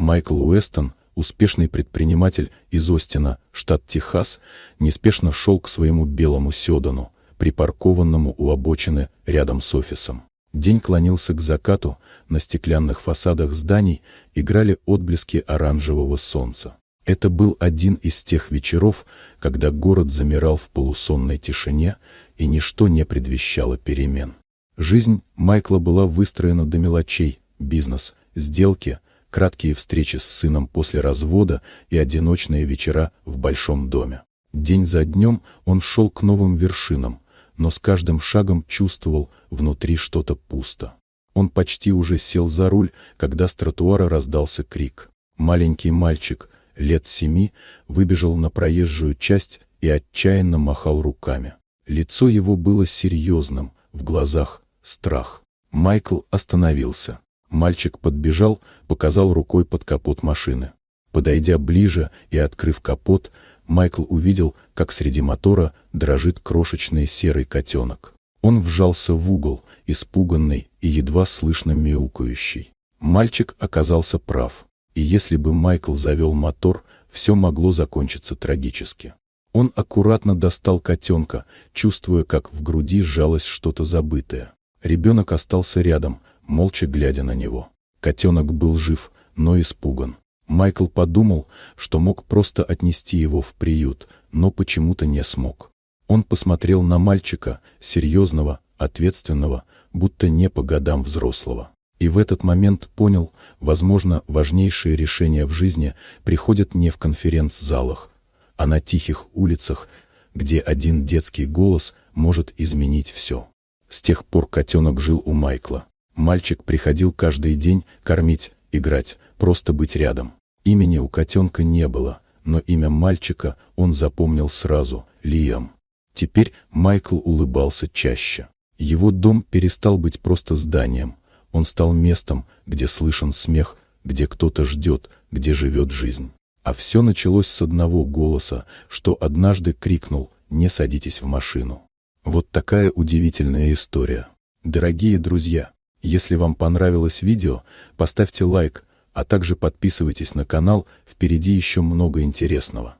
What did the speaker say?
Майкл Уэстон, успешный предприниматель из Остина, штат Техас, неспешно шел к своему белому седану, припаркованному у обочины рядом с офисом. День клонился к закату, на стеклянных фасадах зданий играли отблески оранжевого солнца. Это был один из тех вечеров, когда город замирал в полусонной тишине, и ничто не предвещало перемен. Жизнь Майкла была выстроена до мелочей: бизнес, сделки, краткие встречи с сыном после развода и одиночные вечера в большом доме. День за днем он шел к новым вершинам, но с каждым шагом чувствовал внутри что-то пусто. Он почти уже сел за руль, когда с тротуара раздался крик. Маленький мальчик лет 7 выбежал на проезжую часть и отчаянно махал руками. Лицо его было серьезным, в глазах страх. Майкл остановился. Мальчик подбежал, показал рукой под капот машины. Подойдя ближе и открыв капот, Майкл увидел, как среди мотора дрожит крошечный серый котенок. Он вжался в угол, испуганный и едва слышно мяукающий. Мальчик оказался прав, и если бы Майкл завел мотор, все могло закончиться трагически. Он аккуратно достал котенка, чувствуя, как в груди сжалось что-то забытое. Ребенок остался рядом, молча глядя на него. Котенок был жив, но испуган. Майкл подумал, что мог просто отнести его в приют, но почему-то не смог. Он посмотрел на мальчика, серьезного, ответственного, будто не по годам взрослого. И в этот момент понял, возможно, важнейшие решения в жизни приходят не в конференц-залах, а на тихих улицах, где один детский голос может изменить все. С тех пор котенок жил у Майкла. Мальчик приходил каждый день кормить, играть, просто быть рядом. Имени у котенка не было, но имя мальчика он запомнил сразу — Лиам. Теперь Майкл улыбался чаще. Его дом перестал быть просто зданием. Он стал местом, где слышен смех, где кто-то ждет, где живет жизнь. А все началось с одного голоса, что однажды крикнул: «Не садитесь в машину». Вот такая удивительная история. Дорогие друзья, если вам понравилось видео, поставьте лайк, а также подписывайтесь на канал, впереди еще много интересного.